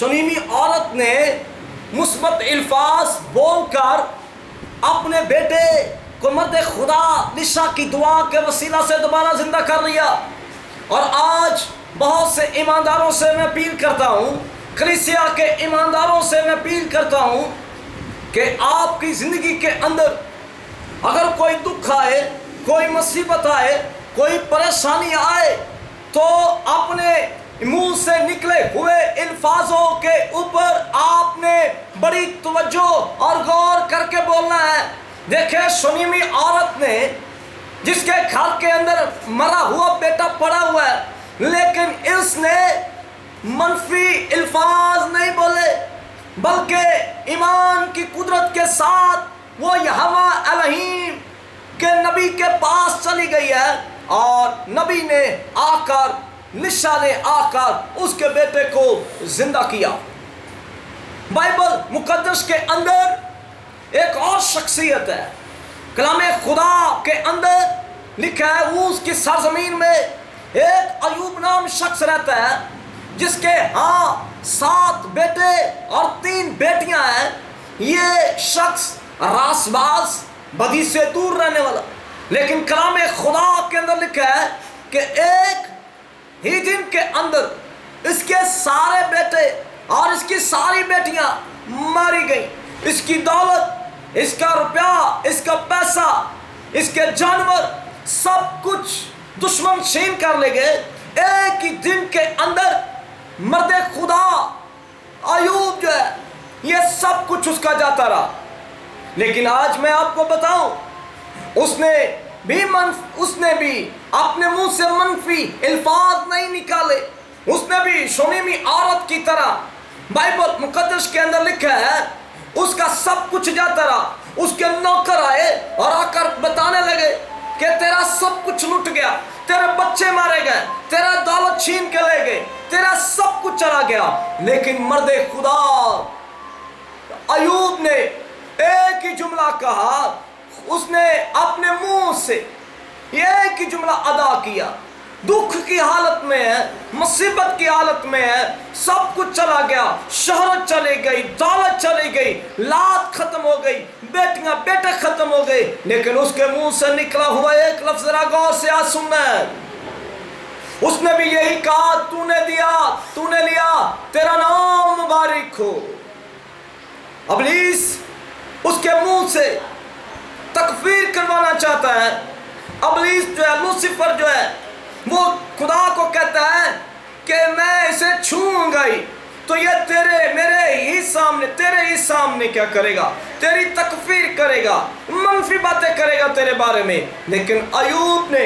शनीमी औरत ने मुस्बत अल्फाज बोलकर अपने बेटे को मर्द खुदा निशा की दुआ के वसीला से दोबारा जिंदा कर लिया। और आज बहुत से ईमानदारों से मैं अपील करता हूँ, कलीसिया के ईमानदारों से मैं अपील करता हूँ कि आपकी ज़िंदगी के अंदर अगर कोई दुख आए, कोई मुसीबत आए, कोई परेशानी आए, तो अपने मुंह से निकले हुए अल्फाजों के ऊपर आपने बड़ी तवज्जो और गौर करके बोलना है। देखिए, शनीमी औरत ने, जिसके घर के अंदर मरा हुआ बेटा पड़ा हुआ है, लेकिन इसने मनफी अल्फाज नहीं बोले, बल्कि ईमान की कुदरत के साथ वो यहोवा एलोहीम के नबी के पास चली गई है और नबी ने आकर, निशा ने आकर उसके बेटे को जिंदा किया। बाइबल मुकद्दस के अंदर एक और शख्सियत है, कलामे खुदा के अंदर लिखा है, वो उसकी सरजमीन में एक अयूब नाम शख्स रहता है, जिसके हाँ 7 बेटे और 3 बेटियां हैं। ये शख्स रासबाज, बदी से दूर रहने वाला, लेकिन कलामे खुदा के अंदर लिखा है कि एक ही दिन के अंदर इसके सारे बेटे और इसकी सारी बेटियां मारी गई। इसकी दौलत, इसका रुपया, इसका पैसा, इसके जानवर, सब कुछ दुश्मन छीन कर ले गए। एक ही दिन के अंदर मर्द खुदा अयूब जो है, ये सब कुछ उसका जाता रहा। लेकिन आज मैं आपको बताऊं, उसने भी अपने मुंह से मनफी अल्फाज नहीं निकाले। उसने भी शूनेमी औरत की तरह, बाइबल मुकद्दस के अंदर लिखा है, उसका सब कुछ जाता रहा। उसके नौकर आए और आकर बताने लगे कि तेरा सब कुछ लुट गया, तेरे बच्चे मारे गए, तेरा दौलत छीन के ले गए, तेरा सब कुछ चला गया। लेकिन मर्द खुदा अयूब ने एक ही जुमला कहा, उसने अपने मुंह से एक ही जुमला अदा किया। दुख की हालत में है, मुसीबत की हालत में है, सब कुछ चला गया, शोहरत चली गई, दौलत चली गई, लात खत्म हो गई, बेटियां बेटे खत्म हो गए, लेकिन उसके मुंह से निकला हुआ एक लफ्ज जरा गौर से आज सुनना है। उसने भी यही कहा, तूने दिया, तूने लिया, तेरा नाम मुबारक हो। इब्लीस उसके मुंह से तकफीर करवाना चाहता है। इब्लीस जो है, लूसीफर जो है, वो खुदा को कहता है कि मैं इसे छूऊंगा ही तो ये तेरे ही सामने क्या करेगा, तेरी तकफीर करेगा, मनफी बातें करेगा तेरे बारे में। लेकिन अयूब ने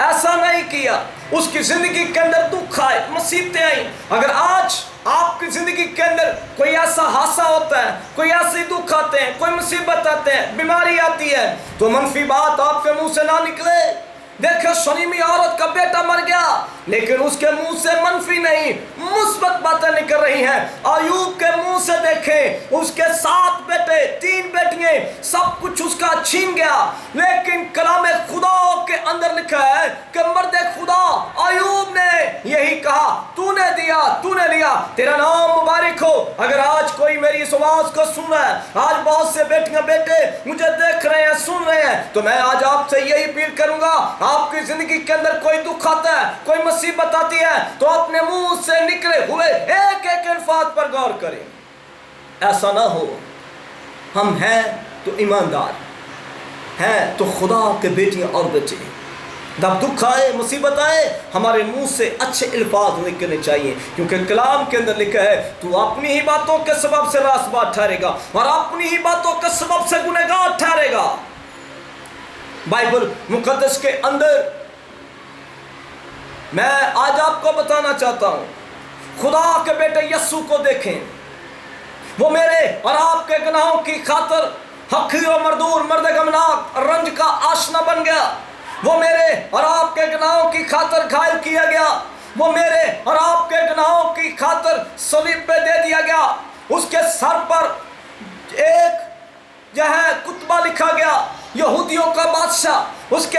ऐसा नहीं किया। उसकी जिंदगी के अंदर दुख आए, मुसीबतें आई। अगर आज आपकी जिंदगी के अंदर कोई ऐसा हादसा होता है, कोई ऐसे दुख आते हैं, कोई मुसीबत आते हैं, बीमारी आती है, तो मनफी बात आपके मुंह से ना निकले। देखो, शनीमी औरत का बेटा मर गया, लेकिन उसके मुंह से मनफी नहीं, मुस्बत बातें निकल रही हैं। अयूब के मुंह से देखें, उसके 7 बेटे 3 बेटियां, सब कुछ उसका छीन गया। लेकिन कलामे खुदा के अंदर लिखा है कि मर्द खुदा अयूब ने यही कहा, तूने दिया, तूने लिया, तेरा नाम मुबारक हो। अगर आज कोई मेरी इस आवाज को सुन रहा है, आज बहुत से बेटियां बेटे मुझे देख रहे हैं, सुन रहे हैं, तो मैं आज आपसे यही अपील करूंगा, आपकी जिंदगी के अंदर कोई दुख आता है, कोई मुसीबत आती है, तो अपने मुंह से निकले हुए एक एक अल्फाज पर गौर करें। ऐसा ना हो, हम हैं तो ईमानदार हैं, तो खुदा के बेटियां और बच्चे, जब दुख आए, मुसीबत आए, हमारे मुंह से अच्छे अल्फाज निकलने चाहिए, क्योंकि कलाम के अंदर लिखा है, तू अपनी ही बातों के सबब से रासबाज ठहरेगा और अपनी ही बातों के सबब से गुनहगार ठहरेगा। बाइबल मुकद्दस के अंदर मैं आज आपको बताना चाहता हूं, खुदा के बेटे यस्सु को देखें। वो मेरे और आपके गुनाहों की खातर हकीर और मरदूर, मर्द गमनाक, रंज का आशना बन गया। वो मेरे और आपके गुनाहों की खातर घायल किया गया। वो मेरे और आपके गुनाहों की खातर सलीब पे दे दिया गया। उसके सर पर एक जो है कुतबा लिखा गया, यहूदियों का बादशाह। उसके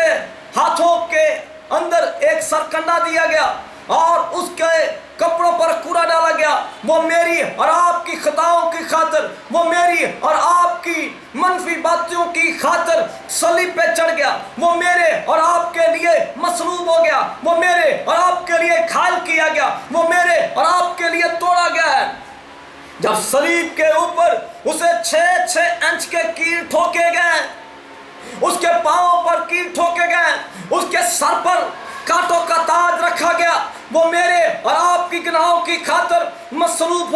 हाथों के अंदर एक सरकंडा दिया गया और उसके कपड़ों पर कूड़ा डाला गया, वो मेरी और आपकी खताओं की खातिर, वो मेरी और आपकी मनफी बातों की खातिर सलीब पे चढ़ गया, वो मेरे और आपके लिए मसलूब हो गया, वो मेरे और आपके लिए घायल किया गया, वो मेरे और आपके लिए तोड़ा गया है। जब सलीब के ऊपर उसे 6-6 इंच के कील ठोके गए, उसके पांव पर कील ठोके गए, उसके सर पर कांटों का ताज रखा गया, वो मेरे और आपकी गुनाहों की खातिर मसलूब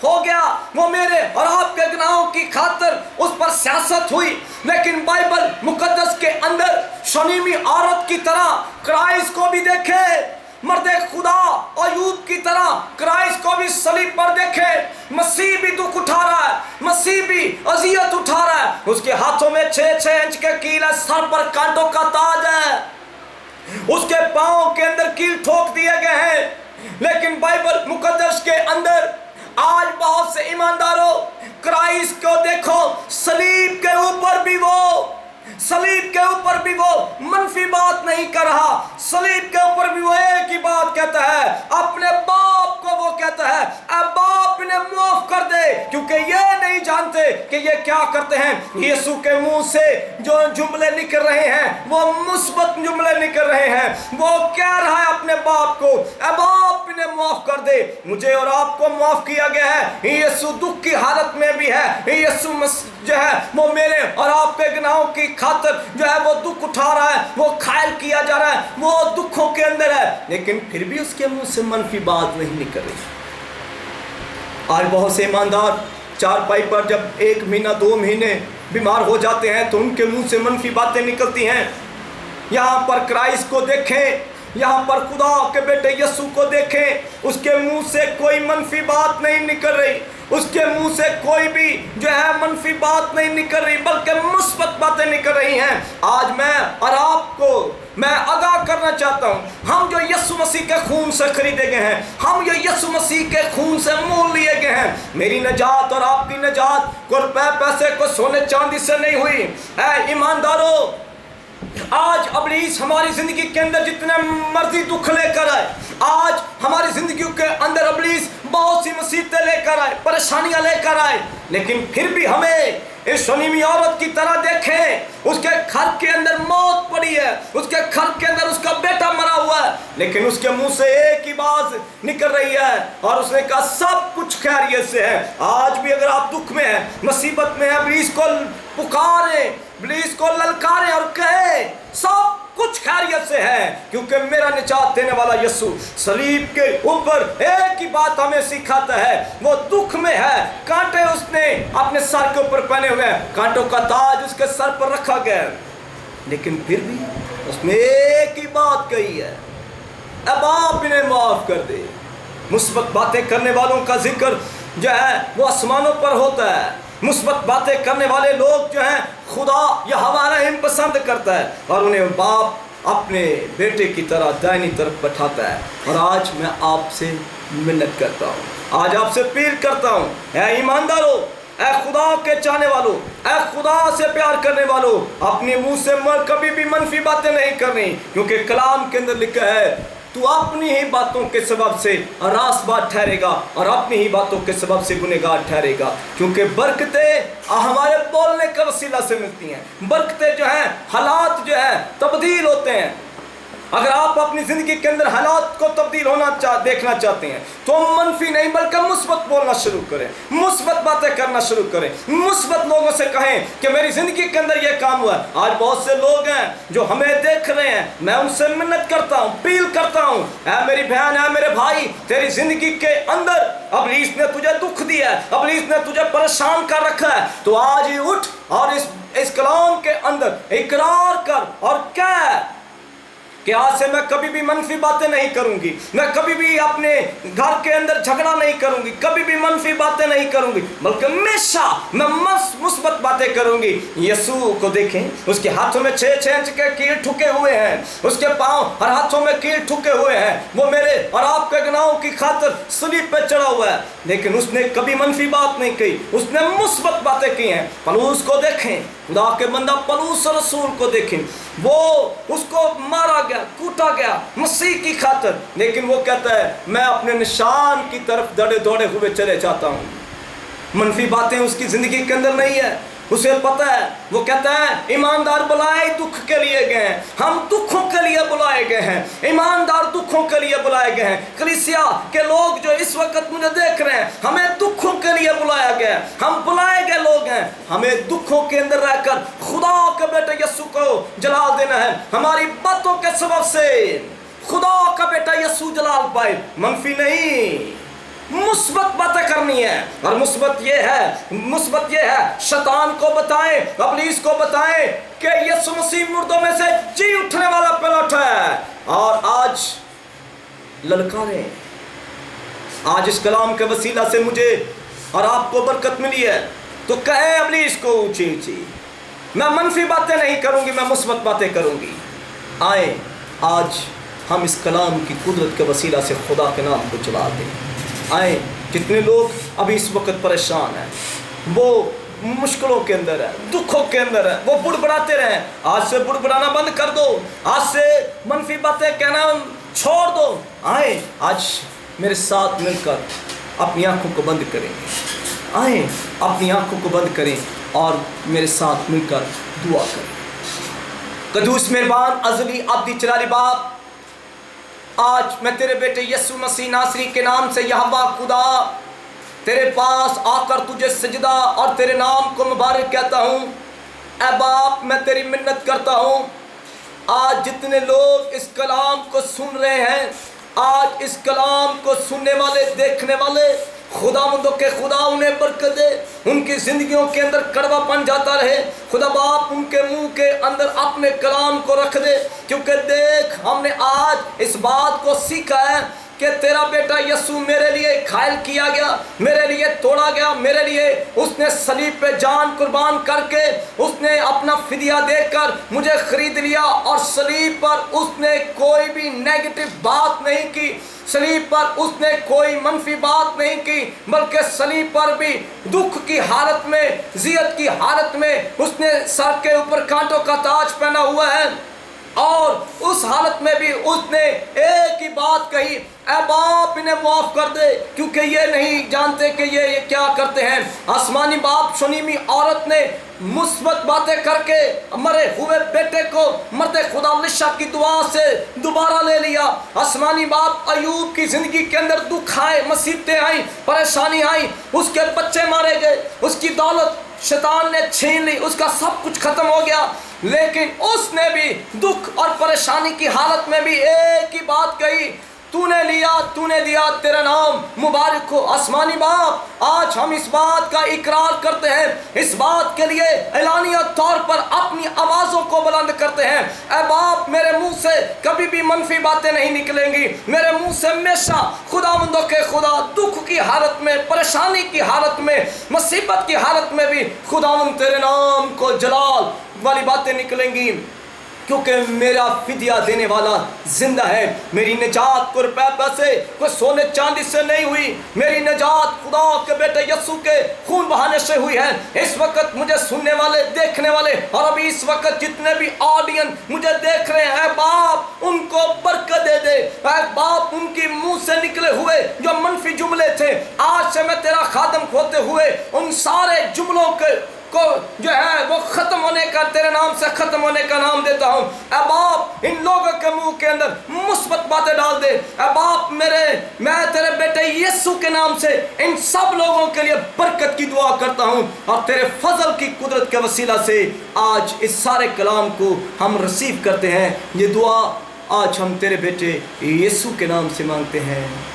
हो गया, वो मेरे और आपके गुनाहों की खातिर उस पर सियासत हुई। लेकिन बाइबल मुकद्दस के अंदर शनीमी औरत की तरह क्राइस्ट को भी देखे, मर्दे खुदा अय्यूब की तरह क्राइस्ट को भी सलीब पर देखे। मसीह भी दुख उठा रहा है, मसीह भी अजियत उठा रहा है, उसके हाथों में 6-6 इंच के कील है, सर पर कांटों का ताज है, उसके पांव के अंदर कील ठोक दिए गए हैं। लेकिन बाइबल मुकद्दस के अंदर आज बहुत से ईमानदारों क्राइस्ट को देखो, सलीब के ऊपर भी वो मनफी बात नहीं कर रहा, सलीब के ऊपर भी वो एक ही बात कहता है, अपने बाप को वो कहता है अब बाप इन्हें माफ कर दे, क्योंकि ये नहीं जानते कि ये क्या करते हैं। यीशु के मुंह से जो जुमले निकल रहे हैं वो मुस्बत जुमले निकल रहे हैं, वो कह रहा है अपने बाप को अब बाप इन्हें माफ कर दे, मुझे और आपको माफ किया गया है। यीशु दुख की हालत में भी है, यीशु जो है वो मेरे और आपके गुनाहों की खातिर जो है वो दुख उठा रहा है, वो घायल किया जा रहा है, वो दुखों के अंदर है, लेकिन फिर भी उसके मुंह से मनफी बात नहीं निकल रही। आज बहुत से ईमानदार चारपाई पर जब 1 महीना 2 महीने बीमार हो जाते हैं तो उनके मुंह से मनफी बातें निकलती हैं। यहाँ पर क्राइस्ट को देखें, यहाँ पर खुदा के बेटे यीशु को देखें, उसके मुंह से कोई मनफी बात नहीं निकल रही, उसके मुंह से कोई भी जो है मनफी बात नहीं निकल रही, बल्कि मुस्बत बातें निकल रही हैं। आज मैं और आपको मैं आगाह करना चाहता हूँ, हम जो यीशु मसीह के खून से खरीदे गए हैं, हम जो यीशु मसीह के खून से मोल लिए गए हैं, मेरी निजात और आपकी निजात कोई रुपए पैसे को सोने चांदी से नहीं हुई। ऐ ईमानदारों, आज इब्लीस हमारी जिंदगी के अंदर जितने मर्जी दुख लेकर आए, आज हमारी जिंदगी के अंदर इब्लीस बहुत सी मुसीबतें लेकर आए, परेशानियां लेकर आए, लेकिन फिर भी हमें इस शनीमी औरत की तरह देखें। उसके घर के अंदर मौत पड़ी है, उसके घर के अंदर उसका बेटा मरा हुआ है, लेकिन उसके मुंह से एक ही बात निकल रही है और उसने कहा सब कुछ खैरियत से है। आज भी अगर आप दुख में हैं, मुसीबत में हैं, इब्लीस को पुकारें, इब्लीस को ललकारें और कहे सब कुछ खैरियत से है, क्योंकि मेरा निजात देने वाला यीशु सलीब के ऊपर एक ही बात हमें सिखाता है, वो दुख में है, कांटे उसने अपने सर के ऊपर पहने हुए हैं, कांटों का ताज उसके सर पर रखा गया, लेकिन फिर भी उसने एक ही बात कही है, अब आप इन्हें माफ कर दे। मुस्बत बातें करने वालों का जिक्र जो है वो आसमानों पर होता है, मुस्बत बातें करने वाले लोग जो हैं खुदा या हमारा हिम पसंद करता है और उन्हें बाप अपने बेटे की तरह दाहिनी तरफ बैठाता है। और आज मैं आपसे मिन्नत करता हूँ, आज आपसे अपील करता हूँ, ऐ ईमानदारों, ऐ खुदा के चाहने वालों, ऐ खुदा से प्यार करने वालों, अपने मुंह से कभी भी मनफी बातें नहीं करनी, क्योंकि कलाम के अंदर लिखा है तू अपनी ही बातों के सबब से रासबाज ठहरेगा और अपनी ही बातों के सबब से गुनहगार ठहरेगा, क्योंकि बरकतें हमारे बोलने के वसीला से मिलती हैं। बरकतें जो हैं, हालात जो है तब्दील होते हैं। अगर आप अपनी ज़िंदगी के अंदर हालात को तब्दील देखना चाहते हैं तो मनफी नहीं बल्कि मुस्बत बोलना शुरू करें, मुस्बत बातें करना शुरू करें, मुस्बत लोगों से कहें कि मेरी ज़िंदगी के अंदर ये काम हुआ है। आज बहुत से लोग हैं जो हमें देख रहे हैं, मैं उनसे मिन्नत करता हूँ, अपील करता हूँ, ऐ मेरी बहन, ऐ मेरे भाई, तेरी ज़िंदगी के अंदर इब्लीस ने तुझे दुख दिया है, इब्लीस ने तुझे परेशान कर रखा है, तो आज ही उठ और इस कलाम के अंदर इकरार कर और कह कि आज से मैं कभी भी मनफी बातें नहीं करूंगी, मैं कभी भी अपने घर के अंदर झगड़ा नहीं करूंगी, कभी भी मनफी बातें नहीं करूंगी, बल्कि हमेशा मैं मुस्बत बातें करूंगी। यीशु को देखें, उसके हाथों में 6-6 इंच के कील ठुके हुए हैं, उसके पांव और हाथों में कील ठुके हुए हैं, वो मेरे और आपके गुनाहों की खातिर सलीब पे चढ़ा हुआ है, लेकिन उसने कभी मनफी बात नहीं कही, उसने मुस्बत बातें की हैं। पलूस को देखें, खुदा के बंदा पलूस रसूल को देखें, वो उसको मारा गया, गया, कूटा गया मसीह की खातिर, लेकिन वो कहता है मैं अपने निशान की तरफ दौड़े दौड़े हुए चले जाता हूँ। मनफी बातें उसकी ज़िंदगी के अंदर नहीं है, उसे पता है। वो कहता है ईमानदार बुलाए दुख के लिए गए हैं, हम दुखों के लिए बुलाए गए हैं, ईमानदार दुखों के लिए बुलाए गए हैं। कलीसिया के लोग जो इस वक्त मुझे देख रहे हैं, हमें दुखों के लिए बुलाया गया है, हम बुलाए गए लोग हैं। हमें दुखों के अंदर रहकर खुदा के बेटे यीशु को जलाल देना है। हमारी बातों के सबब से खुदा का बेटा यीशु जलाल पाए, मनफी नहीं, मुस्बत बातें करनी है। और मुस्बत ये है शैतान को बताएं, इब्लीस को बताएं कि यीशु मसीह मुर्दों में से जी उठने वाला पलट है। और आज ललकारें, आज इस कलाम के वसीला से मुझे और आपको बरकत मिली है, तो कहे इब्लीस को ऊंची ऊंची, मैं मनफी बातें नहीं करूंगी, मैं मुस्बत बातें करूंगी। आए आज हम इस कलाम की कुदरत के वसीला से खुदा के नाम को चला दें। आए, जितने लोग अभी इस वक्त परेशान हैं, वो मुश्किलों के अंदर है, दुखों के अंदर है, वो बुड़बड़ाते रहें। आज से बुड़बड़ाना बंद कर दो, आज से मनफी बातें कहना छोड़ दो। आए आज मेरे साथ मिलकर अपनी आंखों को बंद करें, आए अपनी आंखों को बंद करें और मेरे साथ मिलकर दुआ करें। कदूस मेहरबान अज़ली अब्दी चलाली बाप, आज मैं तेरे बेटे यीशु मसीह नासरी के नाम से यहोवा खुदा तेरे पास आकर तुझे सजदा और तेरे नाम को मुबारक कहता हूँ। ऐ बाप, मैं तेरी मिन्नत करता हूँ, आज जितने लोग इस कलाम को सुन रहे हैं, आज इस कलाम को सुनने वाले, देखने वाले, खुदावंदों के खुदा उन्हें बरकत दे, उनकी ज़िंदगियों के अंदर कड़वापन जाता रहे। खुदा बाप उनके मुंह के अंदर अपने कलाम को रख दे, क्योंकि देख हमने आज इस बात को सीखा है कि तेरा बेटा यीशु मेरे लिए घायल किया गया, मेरे लिए तोड़ा गया, मेरे लिए उसने सलीब पे जान कुर्बान करके उसने अपना फिदिया देकर मुझे खरीद लिया। और सलीब पर उसने कोई भी नेगेटिव बात नहीं की, सलीब पर उसने कोई मनफी बात नहीं की, बल्कि सलीब पर भी दुख की हालत में, जियत की हालत में उसने सर के ऊपर कांटों का ताज पहना हुआ है। और उस हालत में भी उसने एक ही बात कही, ऐ बाप इन्हें माफ कर दे, क्योंकि ये नहीं जानते कि ये क्या करते हैं। आसमानी बाप शनीमी औरत ने मुस्बत बातें करके मरे हुए बेटे को मरते खुदा लिशा की दुआ से दोबारा ले लिया। आसमानी बाप अयूब की जिंदगी के अंदर दुख आए, मुसीबतें आई, परेशानी आई, उसके बच्चे मारे गए, उसकी दौलत शैतान ने छीन ली, उसका सब कुछ खत्म हो गया। लेकिन उसने भी दुख और परेशानी की हालत में भी एक ही बात कही, तूने लिया, तूने दिया, तेरा नाम मुबारक हो। आसमानी बाप, आज हम इस बात का इकरार करते हैं, इस बात के लिए एलानिया तौर पर अपनी आवाज़ों को बुलंद करते हैं। ऐ बाप, मेरे मुंह से कभी भी मनफी बातें नहीं निकलेंगी, मेरे मुंह से हमेशा खुदावंदों के खुदा दुख की हालत में, परेशानी की हालत में, मुसीबत की हालत में भी खुदावंद तेरे नाम को जलाल वाली बातें निकलेंगी, क्योंकि मेरा फिदिया देने वाला जिंदा है। मेरी निजात कोई रुपए पैसे, कोई सोने चांदी से नहीं हुई, मेरी निजात खुदा के बेटे यीशु के खून बहाने से हुई है। इस वक्त मुझे सुनने वाले, देखने वाले और अभी इस वक्त जितने भी ऑडियंस मुझे देख रहे हैं, बाप उनको बरकत दे दे। बाप, उनकी मुंह से निकले हुए जो मनफी जुमले थे, आज से मैं तेरा खादम होते हुए उन सारे जुमलों को जो है वो खत्म होने का, तेरे नाम से खत्म होने का नाम देता हूँ। ऐ बाप, इन लोगों के मुंह के अंदर मुस्बत बातें डाल दे। ऐ बाप, मैं तेरे बेटे यीशु के नाम से इन सब लोगों के लिए बरकत की दुआ करता हूँ, और तेरे फजल की कुदरत के वसीला से आज इस सारे कलाम को हम रिसीव करते हैं। ये दुआ आज हम तेरे बेटे यीशु के नाम से मांगते हैं।